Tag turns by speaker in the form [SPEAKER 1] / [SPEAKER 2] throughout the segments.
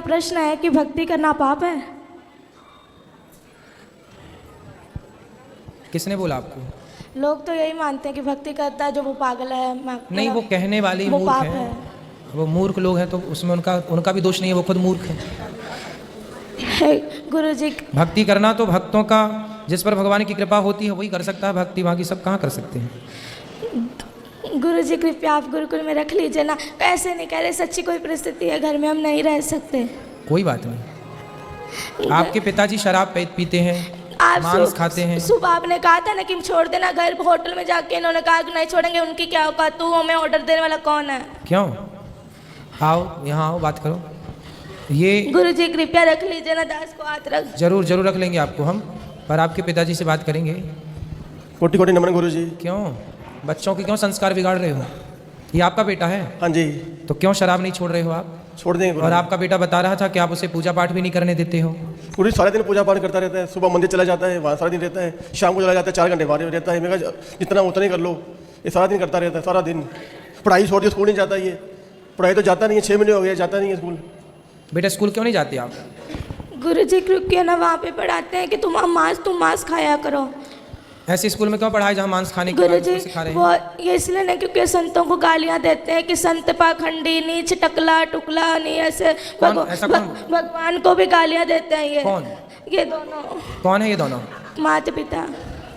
[SPEAKER 1] प्रश्न है कि भक्ति करना पाप है?
[SPEAKER 2] किसने बोला आपको?
[SPEAKER 1] लोग तो यही मानते हैं कि भक्ति करता है जो वो पागल है।
[SPEAKER 2] नहीं, वो कहने वाले ही
[SPEAKER 1] वो
[SPEAKER 2] मूर्ख
[SPEAKER 1] पाप
[SPEAKER 2] हैं।
[SPEAKER 1] है।
[SPEAKER 2] वो मूर्ख लोग हैं तो उसमें उनका भी दोष नहीं है, वो खुद मूर्ख हैं।
[SPEAKER 1] गुरु जी,
[SPEAKER 2] भक्ति करना तो भक्तों का, जिस पर भगवान की कृपा होती है वही कर सकता है भक्ति, बाकी सब कहाँ कर सकते हैं।
[SPEAKER 1] गुरु जी कृपया आप गुरुकुल में रख लीजिए ना। ऐसे नहीं कह रहे, सच्ची कोई परिस्थिति है घर में, हम नहीं रह सकते।
[SPEAKER 2] कोई बात नहीं। आपके पिताजी शराब पीते हैं,
[SPEAKER 1] आप
[SPEAKER 2] मांस खाते हैं।
[SPEAKER 1] सुबह आपने कहा था ना कि छोड़ देना घर, होटल में जाके इन्होंने कहा कि नहीं छोड़ेंगे। उनकी क्या औकात? तू हमें ऑर्डर देने वाला कौन है?
[SPEAKER 2] क्यों? आओ यहाँ आओ, बात करो। ये
[SPEAKER 1] गुरु जी कृपया रख लीजिए ना, दास को हाथ रख।
[SPEAKER 2] जरूर रख लेंगे आपको हम, पर आपके पिताजी से बात करेंगे।
[SPEAKER 3] कोटि कोटि नमन गुरु जी।
[SPEAKER 2] क्यों बच्चों के क्यों संस्कार बिगाड़ रहे हो? ये आपका बेटा है?
[SPEAKER 3] हाँ जी।
[SPEAKER 2] तो क्यों शराब नहीं छोड़ रहे हो आप?
[SPEAKER 3] छोड़ देंगे गुरु।
[SPEAKER 2] और आपका बेटा बता रहा था कि आप उसे पूजा पाठ भी नहीं करने देते हो।
[SPEAKER 3] पूरी सारे दिन पूजा पाठ करता रहता है, सुबह मंदिर चला जाता है, वहाँ सारा दिन रहता है, शाम को चला जाता है, 4 घंटे बाहर रहता है। मैं कहा जितना उतना ही कर लो। ये सारा दिन करता रहता है, सारा दिन पढ़ाई छोड़ दिया, स्कूल नहीं जाता। ये पढ़ाई तो जाता नहीं है, 6 महीने हो गए जाता नहीं है स्कूल।
[SPEAKER 2] बेटा स्कूल क्यों नहीं जाते आप?
[SPEAKER 1] गुरु जी कृपया ना, वहाँ पे पढ़ाते हैं कि तुम मांस खाया करो।
[SPEAKER 2] ऐसे स्कूल में क्यों पढ़ाए जहाँ मांस खाने की
[SPEAKER 1] गुरु
[SPEAKER 2] बात
[SPEAKER 1] जी
[SPEAKER 2] सिखा रहे
[SPEAKER 1] वो
[SPEAKER 2] हैं?
[SPEAKER 1] ये इसलिए नहीं क्योंकि संतों को गालियाँ देते हैं कि संत पाखंडी, नीच, टकला टुकला, नहीं ऐसे।
[SPEAKER 2] ऐसा कौन?
[SPEAKER 1] भगवान को भी गालियाँ देते हैं ये।
[SPEAKER 2] कौन?
[SPEAKER 1] ये दोनों।
[SPEAKER 2] कौन है ये दोनों?
[SPEAKER 1] माता पिता।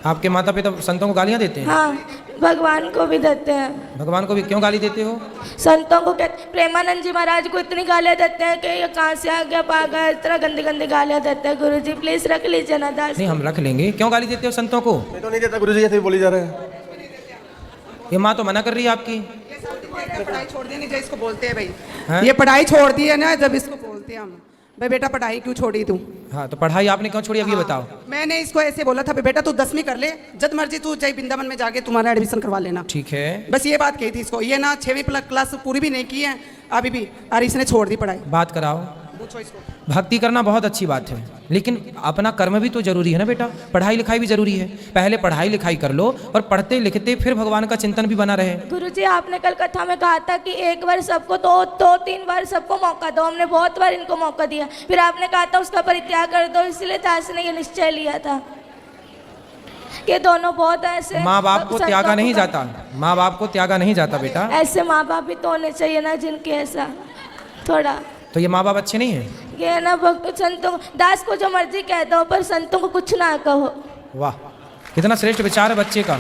[SPEAKER 2] आपके माता पिता संतों को गालियाँ देते हैं?
[SPEAKER 1] हाँ, भगवान को भी देते हैं।
[SPEAKER 2] भगवान को भी क्यों गाली देते हो?
[SPEAKER 1] संतों को कहते, प्रेमानंद जी महाराज को इतनी गालियाँ देते हैं कि ये कहाँ से आ गया पागल, इस तरह गंदी गंदी गालियाँ देते हैं। गुरु जी प्लीज रख लीजिए ना दास।
[SPEAKER 2] नहीं, हम रख लेंगे। क्यों गाली देते हो संतों को?
[SPEAKER 3] मैं तो नहीं देता गुरु जी, ऐसे ही बोली जा रहा है।
[SPEAKER 2] ये माँ तो मना कर रही है आपकी।
[SPEAKER 4] पढ़ाई छोड़ दी नहीं, जो इसको बोलते हैं भाई।
[SPEAKER 2] हैं?
[SPEAKER 4] ये पढ़ाई छोड़ दी है ना, जब इसको बोलते हैं हम, भाई बेटा पढ़ाई क्यों छोड़ी तू?
[SPEAKER 2] हाँ, तो पढ़ाई आपने क्यों छोड़ी, अब ये बताओ।
[SPEAKER 4] मैंने इसको ऐसे बोला था, बेटा तू 10वीं कर ले, जब मर्जी तू चाहे वृंदावन में जाके तुम्हारा एडमिशन करवा लेना।
[SPEAKER 2] ठीक है,
[SPEAKER 4] बस ये बात कही थी इसको। ये ना 6वीं क्लास पूरी भी नहीं की है अभी भी, और इसने छोड़ दी पढ़ाई।
[SPEAKER 2] बात कराओ।
[SPEAKER 4] पूछो इसको।
[SPEAKER 2] भक्ति करना बहुत अच्छी बात है, लेकिन अपना कर्म भी तो जरूरी है ना बेटा। पढ़ाई लिखाई भी जरूरी है। पहले पढ़ाई लिखाई कर लो और पढ़ते लिखते फिर भगवान का चिंतन भी बना रहे।
[SPEAKER 1] गुरु जी आपने कल कथा में कहा था कि एक बार सबको दो 3 बार सबको मौका दो। हमने बहुत बार इनको मौका दिया, फिर आपने कहा था उसका परित्याग कर दो। इसलिए दास ने ये निश्चय लिया था कि दोनों बहुत ऐसे।
[SPEAKER 2] माँ बाप को त्यागा नहीं जाता, माँ बाप को त्यागा नहीं जाता बेटा।
[SPEAKER 1] ऐसे माँ बाप भी तो होने चाहिए ना जिनके ऐसा थोड़ा।
[SPEAKER 2] तो ये माँ बाप अच्छे नहीं हैं?
[SPEAKER 1] ये है ना भक्त संतों, दास को जो मर्जी कह दो पर संतों को कुछ ना कहो।
[SPEAKER 2] वाह, कितना श्रेष्ठ विचार है बच्चे का।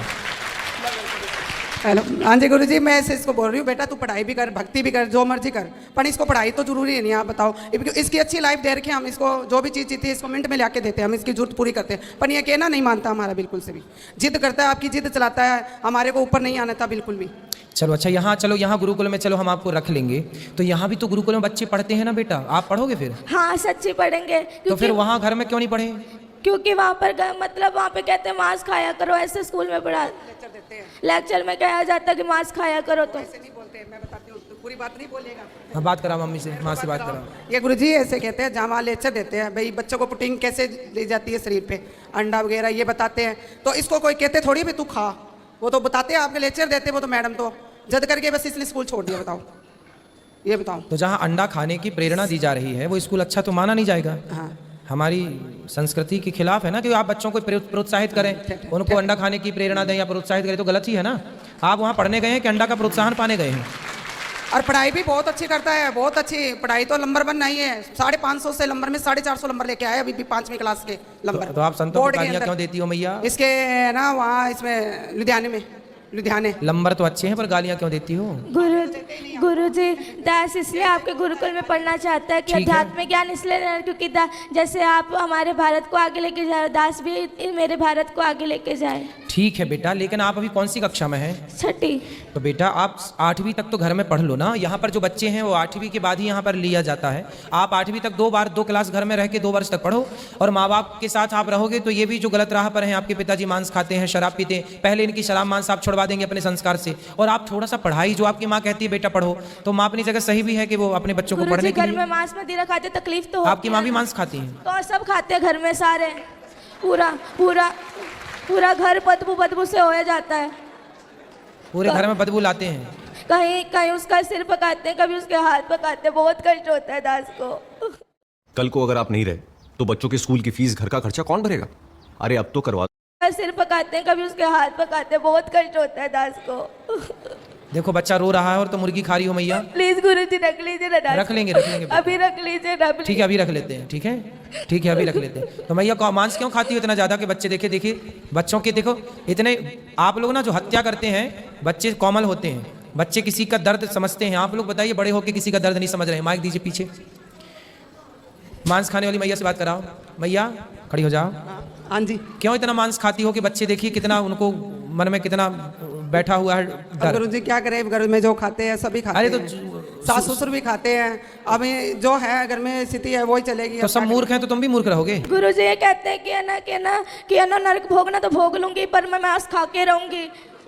[SPEAKER 4] हेलो, हाँ जी गुरु जी, मैं ऐसे इसको बोल रही हूँ, बेटा तू पढ़ाई भी कर, भक्ति भी कर, जो मर्जी कर, पर इसको पढ़ाई तो जरूरी है नहीं। आप बताओ, इसकी अच्छी लाइफ दे रखे हम इसको, जो भी चीज़ चाहिए इसको मिनट में ला के देते हैं, हम इसकी जरूरत पूरी करते हैं। पर ये कहना नहीं मानता हमारा बिल्कुल से भी, जिद करता है, आपकी जिद चलाता है, हमारे को ऊपर नहीं आना था बिल्कुल भी।
[SPEAKER 2] चलो अच्छा, यहाँ चलो, यहाँ गुरुकुल में चलो, हम आपको रख लेंगे। तो यहाँ भी तो गुरुकुल में बच्चे पढ़ते हैं ना बेटा, आप पढ़ोगे फिर?
[SPEAKER 1] हाँ सच्ची पढ़ेंगे।
[SPEAKER 2] तो फिर वहाँ घर में क्यों नहीं पढ़े?
[SPEAKER 1] क्योंकि वहाँ पर मतलब वहाँ पे कहते हैं मांस खाया करो। ऐसे स्कूल में पढ़ा लेक्चर में कहा जाता है कि मांस खाया करो। तो
[SPEAKER 4] ऐसे नहीं बोलते, मैं बताती हूँ, तो पूरी बात नहीं बोलेगा।
[SPEAKER 2] हाँ, बात करा मम्मी से, माँ से बात करा।
[SPEAKER 4] ये गुरुजी ऐसे कहते हैं, जहाँ वहाँ लेक्चर देते हैं भाई, बच्चों को प्रोटीन कैसे ली जाती है शरीर पे, अंडा वगैरह ये बताते हैं। तो इसको कोई कहते थोड़ी भी तू खा, वो तो बताते हैं, आपके लेक्चर देते हैं वो तो मैडम, तो जद करके बस इसलिए स्कूल छोड़ दिया। बताओ, ये बताओ।
[SPEAKER 2] तो जहाँ अंडा खाने की प्रेरणा दी जा रही है वो स्कूल अच्छा तो माना नहीं जाएगा।
[SPEAKER 4] हाँ,
[SPEAKER 2] हमारी संस्कृति के खिलाफ है ना कि आप बच्चों को प्रोत्साहित करें, उनको अंडा खाने की प्रेरणा दें या प्रोत्साहित करें, तो गलत ही है ना। आप वहाँ पढ़ने गए हैं कि अंडा का प्रोत्साहन पाने गए हैं?
[SPEAKER 4] और पढ़ाई भी बहुत अच्छी करता है, बहुत अच्छी पढ़ाई, तो नंबर 1 नहीं है। 550 से नंबर में 450 नंबर लेके आए अभी भी 5वीं क्लास के नंबर।
[SPEAKER 2] तो आप संतों को गालियाँ क्यों देती हो मैया?
[SPEAKER 4] इसके ना वहाँ इसमें लुधियाने
[SPEAKER 2] नंबर तो अच्छे हैं पर गालियाँ क्यों देती हो?
[SPEAKER 1] गुरु जी दास इसलिए आपके गुरुकुल में पढ़ना चाहता है कि
[SPEAKER 2] ठीक है।
[SPEAKER 1] अध्यात्म ज्ञान इसलिए क्योंकि जैसे आप हमारे भारत को आगे लेके जाए, दास भी मेरे भारत को आगे लेके जाए।
[SPEAKER 2] ठीक है बेटा, लेकिन आप अभी कौन सी कक्षा में हैं?
[SPEAKER 1] 6ठी।
[SPEAKER 2] तो बेटा आप 8वीं तक तो घर में पढ़ लो ना। यहाँ पर जो बच्चे हैं वो 8वीं के बाद ही यहाँ पर लिया जाता है। आप 8वीं तक 2 क्लास घर में रह के 2 वर्ष तक पढ़ो, और माँ बाप के साथ आप रहोगे तो ये भी जो गलत राह पर हैं, आपके पिताजी मांस खाते हैं, शराब पीते हैं, पहले इनकी शराब मांस आप छुड़वा देंगे अपने संस्कार से, और आप थोड़ा सा पढ़ाई, जो आपकी माँ कहती है बेटा पढ़ो, तो माँ अपनी जगह सही भी है कि वो अपने बच्चों को पढ़ने के
[SPEAKER 1] घर
[SPEAKER 2] लिए।
[SPEAKER 1] में मांस मदिरा खाते तकलीफ तो
[SPEAKER 2] आपकी माँ भी मांस खाती है?
[SPEAKER 1] तो सब खाते हैं घर में सारे, पूरा घर बदबू से होया जाता है।
[SPEAKER 2] पूरे घर में बदबू लाते हैं?
[SPEAKER 1] कहीं कहीं उसका सिर पकाते हैं, कभी उसके हाथ पकाते हैं, बहुत कष्ट होता है दास को।
[SPEAKER 5] कल को अगर आप नहीं रहे तो बच्चों के स्कूल की फीस, घर का खर्चा कौन भरेगा? अरे अब तो करवा।
[SPEAKER 1] सिर पकाते हैं, कभी उसके हाथ पकाते हैं, बहुत कष्ट होता है दास को।
[SPEAKER 2] देखो बच्चा रो रहा है और तो मुर्गी खा रही हो मैया।
[SPEAKER 1] प्लीज गुरुजी रख लीजिए ना दास
[SPEAKER 2] रख
[SPEAKER 1] को।
[SPEAKER 2] लेंगे
[SPEAKER 1] अभी रख लीजिए ना
[SPEAKER 2] ठीक है, अभी रख लेते हैं। ठीक है, ठीक है, अभी रख लेते हैं। तो मैया मांस क्यों खाती हो इतना ज्यादा कि बच्चे देखे? देखिए बच्चों के देखो इतने, आप लोग ना जो हत्या करते हैं, बच्चे कोमल होते हैं, बच्चे किसी का दर्द समझते हैं। आप लोग बताइए बड़े होके किसी का दर्द नहीं समझ रहे हैं। माइक दीजिए पीछे। मांस खाने वाली मैया से बात कराओ। मैया खड़ी हो जाओ।
[SPEAKER 4] हाँ जी।
[SPEAKER 2] क्यों इतना मांस खाती हो कि बच्चे देखिए कितना उनको मन में कितना बैठा हुआ है डर।
[SPEAKER 4] गुरु जी क्या करें, घर में जो खाते हैं सभी खाते
[SPEAKER 2] अरे तो
[SPEAKER 4] हैं, सास ससुर भी खाते हैं। अभी जो है घर में स्थिति है वही चलेगी।
[SPEAKER 2] तो सब मूर्ख हैं तो तुम भी मूर्ख रहोगे।
[SPEAKER 1] गुरुजी ये कहते हैं कि है ना नरक भोगना तो भोग लूंगी, पर मैं मांस खा के रहूंगी।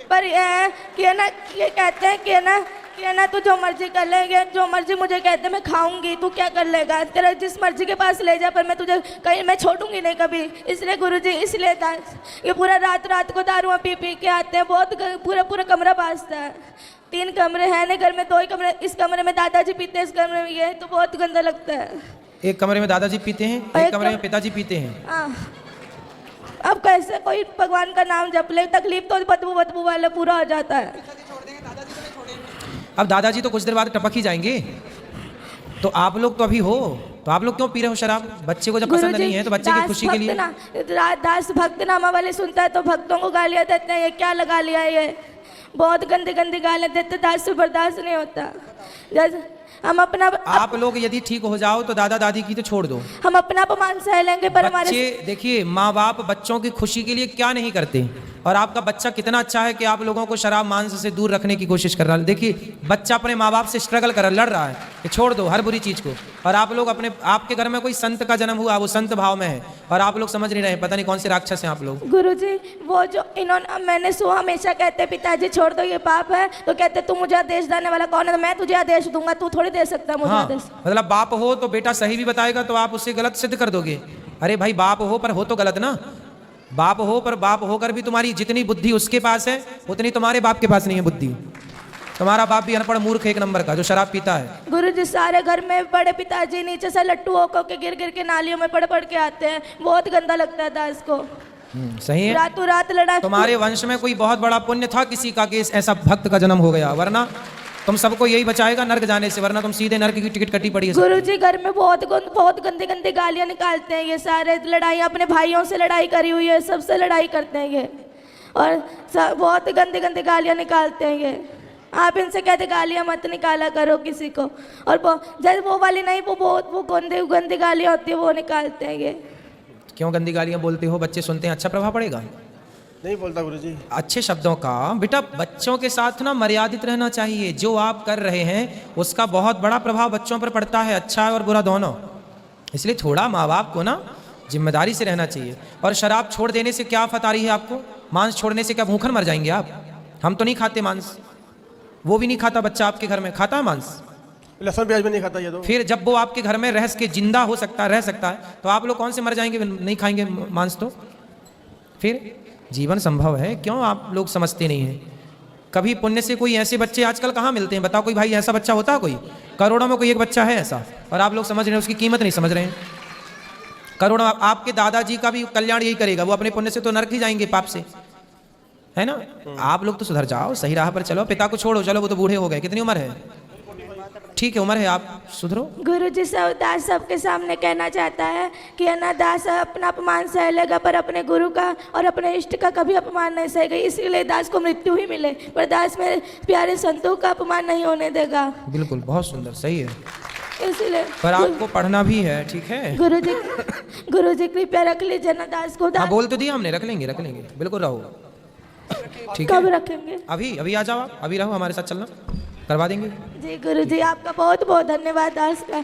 [SPEAKER 1] पर ये है कि है ना, ये कहते हैं कि है ना तू जो मर्जी कर लेगा, जो मर्जी मुझे कहते मैं खाऊंगी, तू क्या कर लेगा, तेरा जिस मर्जी के पास ले जा, पर मैं तुझे कहीं मैं छोड़ूंगी नहीं कभी। इसलिए गुरुजी, इसलिए ये पूरा रात को दारुआं पी पी के आते हैं, बहुत पूरा कमरा बाजता है। 3 कमरे हैं ना घर में, 2 ही कमरे, इस कमरे में दादाजी पीते हैं, इस कमरे में ये, तो बहुत गंदा लगता है।
[SPEAKER 2] एक कमरे में दादाजी पीते हैं, एक कमरे में पिताजी पीते हैं।
[SPEAKER 1] अब कैसे कोई भगवान का नाम जप ले, तकलीफ तो बदबू वाला पूरा हो जाता है।
[SPEAKER 2] अब दादाजी तो कुछ देर बाद टपक ही जाएंगे। तो आप लोग तो अभी हो, तो आप लोग क्यों पी रहे हो शराब? बच्चे को जब पसंद नहीं है तो बच्चे की खुशी के लिए।
[SPEAKER 1] दास भक्त नामा वाले सुनता है तो भक्तों को गालियां देते हैं, ये क्या लगा लिया, ये बहुत गंदी गालियां देते, दास से बर्दाश्त नहीं होता। हम अपना
[SPEAKER 2] आप लोग यदि ठीक हो जाओ तो दादा दादी की तो छोड़ दो,
[SPEAKER 1] हम अपना अपमान सह लेंगे, पर हमारे
[SPEAKER 2] बच्चे देखिए, माँ बाप बच्चों की खुशी के लिए क्या नहीं करते। और आपका बच्चा कितना अच्छा है कि आप लोगों को शराब मांस से दूर रखने की कोशिश कर रहा है। देखिए बच्चा अपने माँ बाप से स्ट्रगल कर लड़ रहा है कि छोड़ दो हर बुरी चीज को, और आप लोग आपके घर में कोई संत का जन्म हुआ, वो संत भाव में है, और आप लोग समझ नहीं रहे, पता नहीं कौन से राक्षस हैं आप लोग।
[SPEAKER 1] गुरुजी वो जो इन्होंने, मैंने सुना हमेशा कहते पिताजी छोड़ दो ये पाप है, तो कहते तू मुझे आदेश देने वाला कौन है, तो मैं तुझे आदेश दूंगा, तू थोड़ी दे सकता है मुझे आदेश।
[SPEAKER 2] मतलब बाप हो तो बेटा सही भी बताएगा तो आप उसे गलत सिद्ध कर दोगे। अरे भाई बाप हो पर हो तो गलत ना, बाप हो पर बाप होकर भी तुम्हारी जितनी बुद्धि उसके पास है उतनी तुम्हारे बाप के पास नहीं है बुद्धि। तुम्हारा बाप भी अनपढ़ मूर्ख 1 नंबर का जो शराब पीता है।
[SPEAKER 1] गुरुजी सारे घर में बड़े पिताजी नीचे से लट्टू होकर के गिर के नालियों में पड़ के आते हैं, बहुत गंदा लगता है दास को।
[SPEAKER 2] सही है,
[SPEAKER 1] रातों रात लड़ा।
[SPEAKER 2] तुम्हारे वंश में कोई बहुत बड़ा पुण्य था किसी का कि ऐसा भक्त का जन्म हो गया, वरना तुम सबको यही बचाएगा नर्क जाने से, वरना तुम सीधे नर्क की टिकट कटी पड़ी है।
[SPEAKER 1] गुरुजी घर में बहुत गंदी गालियां निकालते हैं, ये सारे लड़ाई अपने भाइयों से लड़ाई करी हुई है, सबसे लड़ाई करते हैं ये, और बहुत गंदी गालियां निकालते हैं ये। आप इनसे कहते गालियां मत निकाला करो किसी को, और जैसे वो वाली नहीं, वो गंदी गालियां होती है वो निकालते हैं ये।
[SPEAKER 2] क्यों गंदी गालियां बोलते हो? बच्चे सुनते हैं, अच्छा प्रभाव पड़ेगा?
[SPEAKER 3] नहीं बोलता गुरुजी।
[SPEAKER 2] अच्छे शब्दों का बेटा बच्चों के साथ ना मर्यादित रहना चाहिए। जो आप कर रहे हैं उसका बहुत बड़ा प्रभाव बच्चों पर पड़ता है, अच्छा और बुरा दोनों। इसलिए थोड़ा माँ बाप को ना जिम्मेदारी से रहना चाहिए। और शराब छोड़ देने से क्या आफत आ रही है आपको? मांस छोड़ने से क्या भूखन मर जाएंगे आप? हम तो नहीं खाते मांस, वो भी नहीं खाता बच्चा आपके घर में, खाता है मांस?
[SPEAKER 3] लहसुन प्याज भी नहीं खाता ये तो।
[SPEAKER 2] फिर जब वो आपके घर में रह के जिंदा हो सकता है, रह सकता है, तो आप लोग कौन से मर जाएंगे नहीं खाएंगे मांस? तो फिर जीवन संभव है, क्यों आप लोग समझते नहीं हैं? कभी पुण्य से कोई ऐसे बच्चे आजकल कहाँ मिलते हैं? बताओ कोई भाई ऐसा बच्चा होता है? कोई करोड़ों में कोई एक बच्चा है ऐसा, और आप लोग समझ रहे हैं, उसकी कीमत नहीं समझ रहे हैं। करोड़ों, आपके दादाजी का भी कल्याण यही करेगा, वो अपने पुण्य से तो नरक ही जाएंगे पाप से, है ना? आप लोग तो सुधर जाओ, सही राह पर चलो। पिता को छोड़ो, चलो वो तो बूढ़े हो गए, कितनी उम्र है? ठीक है उम्र है, आप सुधरो।
[SPEAKER 1] गुरुजी दास सबके सामने कहना चाहता है कि है ना, दास अपना अपमान सह लेगा पर अपने गुरु का और अपने इष्ट का कभी अपमान नहीं सहेगा, इसीलिए दास को मृत्यु ही मिले, पर दास मेरे प्यारे संतों का अपमान नहीं होने देगा।
[SPEAKER 2] बिल्कुल, बहुत सुंदर, सही है,
[SPEAKER 1] इसलिए
[SPEAKER 2] पर आपको पढ़ना भी है, ठीक है?
[SPEAKER 1] गुरुजी कृपया रख लीजिए ना दास को।
[SPEAKER 2] हाँ बोल तो दिया हमने, रख लेंगे बिल्कुल, रहो। ठीक
[SPEAKER 1] कब
[SPEAKER 2] है,
[SPEAKER 1] रखेंगे?
[SPEAKER 2] अभी आ जाओ आप, अभी रहो, हमारे साथ चलना, करवा देंगे।
[SPEAKER 1] जी गुरुजी, आपका बहुत बहुत धन्यवाद दास का।